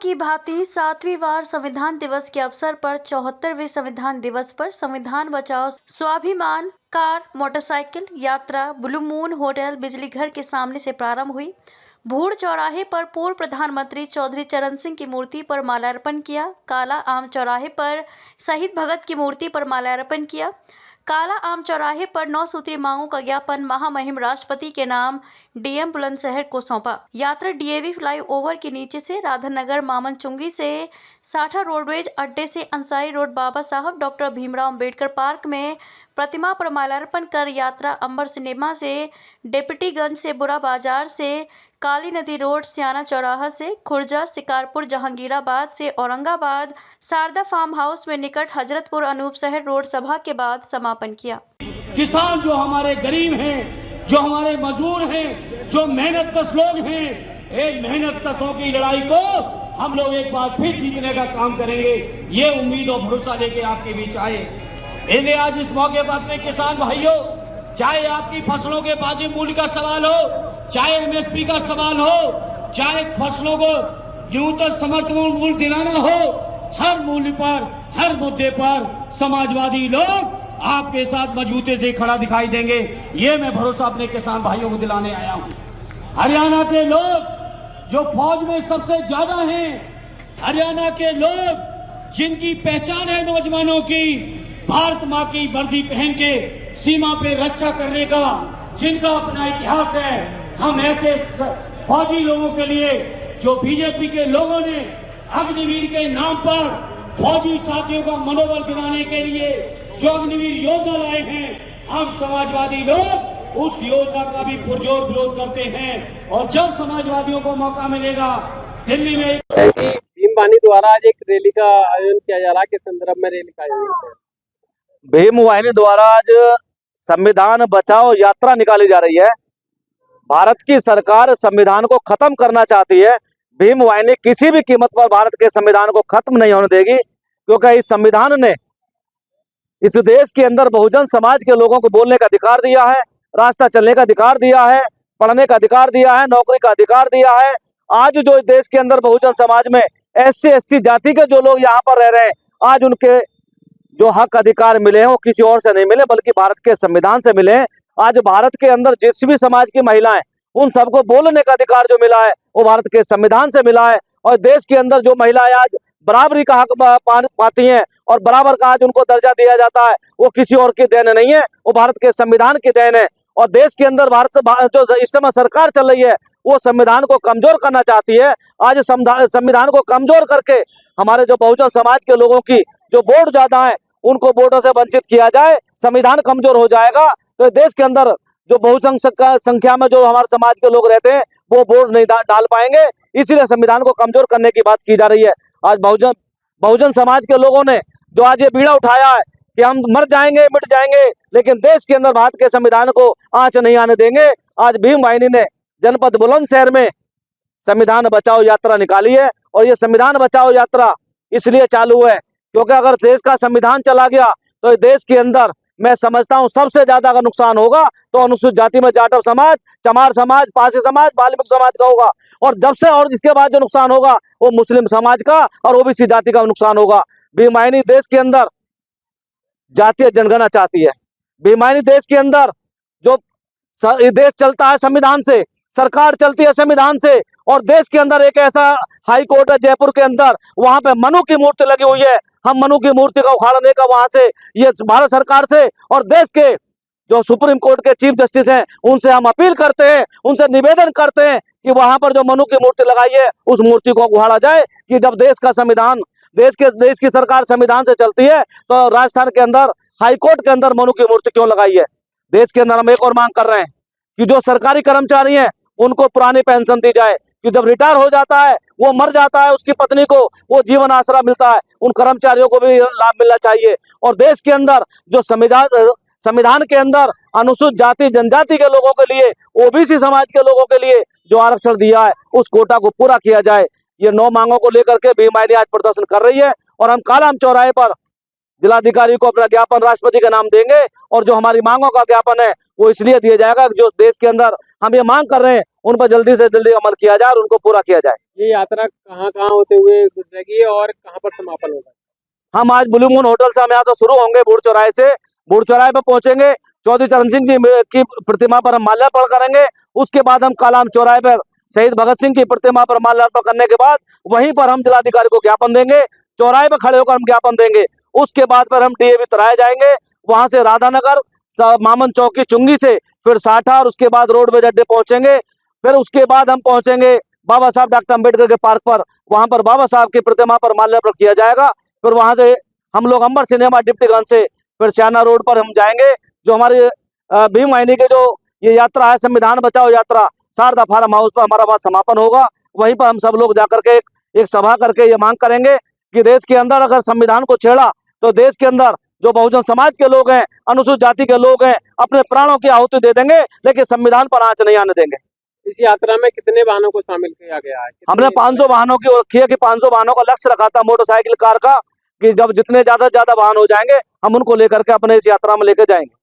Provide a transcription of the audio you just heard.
की भांति 7वीं बार संविधान दिवस के अवसर पर 74वें संविधान दिवस पर संविधान बचाओ स्वाभिमान कार मोटरसाइकिल यात्रा ब्लू मून होटल बिजली घर के सामने से प्रारंभ हुई। भूड़ चौराहे पर पूर्व प्रधानमंत्री चौधरी चरण सिंह की मूर्ति पर माल्यार्पण किया। काला आम चौराहे पर शहीद भगत की मूर्ति पर माल्यार्पण किया। काला आम चौराहे पर 9 सूत्री मांगों का ज्ञापन महामहिम राष्ट्रपति के नाम डीएम बुलंदशहर को सौंपा। यात्रा डीएवी फ्लाईओवर के नीचे से राधानगर मामन चुंगी से साठा रोडवेज अड्डे से अंसारी रोड बाबा साहब डॉक्टर भीमराव अंबेडकर पार्क में प्रतिमा पर माल्यार्पण कर यात्रा अंबर सिनेमा से डेप्यूटीगंज से बुरा बाजार से काली नदी रोड सियाना चौराहा से खुर्जा शिकारपुर जहांगीराबाद से औरंगाबाद शारदा फार्म हाउस में निकट हजरतपुर अनूप शहर रोड सभा के बाद समापन किया। किसान जो हमारे गरीब हैं, जो हमारे मजदूर हैं, जो मेहनत कश लोग हैं, एक मेहनत कशों की लड़ाई को हम लोग एक बार फिर जीतने का काम करेंगे, ये उम्मीद और भरोसा लेके आपके बीच आए। इसलिए आज इस मौके पर अपने किसान भाइयों, चाहे आपकी फसलों के वाजिब मूल्य का सवाल हो, चाहे एमएसपी का सवाल हो, चाहे फसलों को न्यूनतम समर्थन मूल्य दिलाना हो, हर मूल्य पर, हर मुद्दे पर समाजवादी लोग आपके साथ मजबूती से खड़ा दिखाई देंगे। ये मैं भरोसा अपने किसान भाइयों को दिलाने आया हूं। हरियाणा के लोग जो फौज में सबसे ज्यादा हैं, हरियाणा के लोग जिनकी पहचान है नौजवानों की भारत माँ की वर्दी पहन के सीमा पे रक्षा करने का, जिनका अपना इतिहास है, हम ऐसे फौजी लोगों के लिए जो बीजेपी के लोगों ने अग्निवीर के नाम पर फौजी साथियों का मनोबल दिलाने के लिए जो अग्निवीर योजना लाए हैं, हम समाजवादी लोग उस योजना का भी पुरजोर विरोध करते हैं। और जब समाजवादियों को मौका मिलेगा, दिल्ली में भीम वाहिनी द्वारा आज एक रैली का आयोजन किया जा रहा है, किस संदर्भ में रैली का आयोजन? भीम वाहिनी द्वारा आज संविधान बचाओ यात्रा निकाली जा रही है। भारत की सरकार संविधान को खत्म करना चाहती है। भीम वाहिनी किसी भी कीमत पर भारत के संविधान को खत्म नहीं होने देगी, क्योंकि इस संविधान ने इस देश के अंदर बहुजन समाज के लोगों को बोलने का अधिकार दिया है, रास्ता चलने का अधिकार दिया है, पढ़ने का अधिकार दिया है, नौकरी का अधिकार दिया है। आज जो देश के अंदर बहुजन समाज में SC ST जाति के जो लोग यहाँ पर रह रहे हैं, आज उनके जो हक अधिकार मिले हैं वो किसी और से नहीं मिले, बल्कि भारत के संविधान से मिले हैं। आज भारत के अंदर जिस भी समाज की महिलाएं, उन सबको बोलने का अधिकार जो मिला है वो भारत के संविधान से मिला है। और देश के अंदर जो महिलाएं आज बराबरी का हक पाती हैं और बराबर का आज उनको दर्जा दिया जाता है, वो किसी और की देन नहीं है, वो भारत के संविधान की देन है। और देश के अंदर भारत जो इस समय सरकार चल रही है वो संविधान को कमजोर करना चाहती है। आज संविधान को कमजोर करके हमारे जो बहुजन समाज के लोगों की जो वोट ज्यादा है उनको वोटों से वंचित किया जाए, संविधान कमजोर हो जाएगा तो देश के अंदर जो बहुसंख्यक संख्या में जो हमारे समाज के लोग रहते हैं वो वोट नहीं डाल पाएंगे। इसीलिए संविधान को कमजोर करने की बात की जा रही है। आज बहुजन समाज के लोगों ने जो आज ये बीड़ा उठाया है कि हम मर जाएंगे, मिट जाएंगे, लेकिन देश के अंदर भारत के संविधान को आंच नहीं आने देंगे। आज भीम वाहिनी ने जनपद बुलंदशहर में संविधान बचाओ यात्रा निकाली है। और ये संविधान बचाओ यात्रा इसलिए चालू है क्योंकि अगर देश का संविधान चला गया तो देश के अंदर मैं समझता हूं सबसे ज्यादा अगर नुकसान होगा तो अनुसूचित जाति में जाटव समाज, चमार समाज, पासी समाज, वाल्मीकि समाज का होगा। और जब से और इसके बाद जो नुकसान होगा वो मुस्लिम समाज का और ओबीसी जाति का नुकसान होगा। भीम वाहिनी देश के अंदर जातीय जनगणना चाहती है। भीम वाहिनी देश के अंदर जो देश चलता है संविधान से, सरकार चलती है संविधान से। और देश के अंदर एक ऐसा हाई कोर्ट है जयपुर के अंदर, वहां पे मनु की मूर्ति लगी हुई है। हम मनु की मूर्ति का उखाड़ने का वहां से ये भारत सरकार से और देश के जो सुप्रीम कोर्ट के चीफ जस्टिस हैं उनसे हम अपील करते हैं, उनसे निवेदन करते हैं कि वहां पर जो मनु की मूर्ति लगाई है उस मूर्ति को उखाड़ा जाए। कि जब देश का संविधान देश की सरकार संविधान से चलती है तो राजस्थान के अंदर हाई कोर्ट के अंदर मनु की मूर्ति क्यों लगाई है? देश के अंदर हम एक और मांग कर रहे हैं कि जो सरकारी कर्मचारी हैं उनको पुरानी पेंशन दी जाए, कि जब रिटायर हो जाता है, वो मर जाता है, उसकी पत्नी को वो जीवन आसरा मिलता है, उन कर्मचारियों को भी लाभ मिलना चाहिए। और देश के अंदर जो संविधान के अंदर अनुसूचित जाति जनजाति के लोगों के लिए, ओबीसी समाज के लोगों के लिए जो आरक्षण दिया है उस कोटा को पूरा किया जाए। ये 9 मांगों को लेकर के भीम वाहिनी आज प्रदर्शन कर रही है। और हम कालाम चौराहे पर जिलाधिकारी को अपना ज्ञापन राष्ट्रपति का नाम देंगे। और जो हमारी मांगों का ज्ञापन है वो इसलिए दिया जाएगा जो देश के अंदर हम ये मांग कर रहे हैं उन पर जल्दी से जल्दी अमल किया जाए और उनको पूरा किया जाए। ये यात्रा कहाँ कहाँ होते हुए गुजरेगी और कहाँ पर समापन होगा? हम आज ब्लू मून होटल से हम यहाँ से शुरू होंगे, बूढ़ चौराहे से बूढ़ चौराहे पर पहुंचेंगे, चौधरी चरण सिंह जी की प्रतिमा पर हम माल्यार्पण करेंगे। उसके बाद हम कालाम चौराहे पर शहीद भगत सिंह की प्रतिमा पर माल्यार्पण करने के बाद वहीं पर हम जिलाधिकारी को ज्ञापन देंगे, चौराहे पर खड़े होकर हम ज्ञापन देंगे। उसके बाद पर हम डीएवी तराए जाएंगे, वहां से राधानगर मामन चौक की चुंगी से फिर साठा और उसके बाद रोडवेज अड्डे पहुंचेंगे। फिर उसके बाद हम पहुंचेंगे बाबा साहब डॉक्टर अम्बेडकर के पार्क पर, वहां पर बाबा साहब की प्रतिमा पर माल्यार्पण किया जाएगा। फिर वहां से हम लोग अंबर सिनेमा डिप्टीगंज से फिर श्याना रोड पर हम जाएंगे। जो हमारे भीम वाहिनी के जो ये यात्रा है संविधान बचाओ यात्रा, शारदा फार्म हाउस पर हमारा वहां समापन होगा। वहीं पर हम सब लोग जाकर के एक सभा करके ये मांग करेंगे कि देश के अंदर अगर संविधान को छेड़ा तो देश के अंदर जो बहुजन समाज के लोग हैं, अनुसूचित जाति के लोग हैं, अपने प्राणों की आहुति दे देंगे, लेकिन संविधान पर आंच नहीं आने देंगे। इस यात्रा में कितने वाहनों को शामिल किया गया है? हमने 500 वाहनों की रखी है कि 500 वाहनों का लक्ष्य रखा था मोटरसाइकिल कार का, कि जब जितने ज्यादा से ज्यादा वाहन हो जाएंगे हम उनको लेकर के अपने इस यात्रा में लेकर जाएंगे।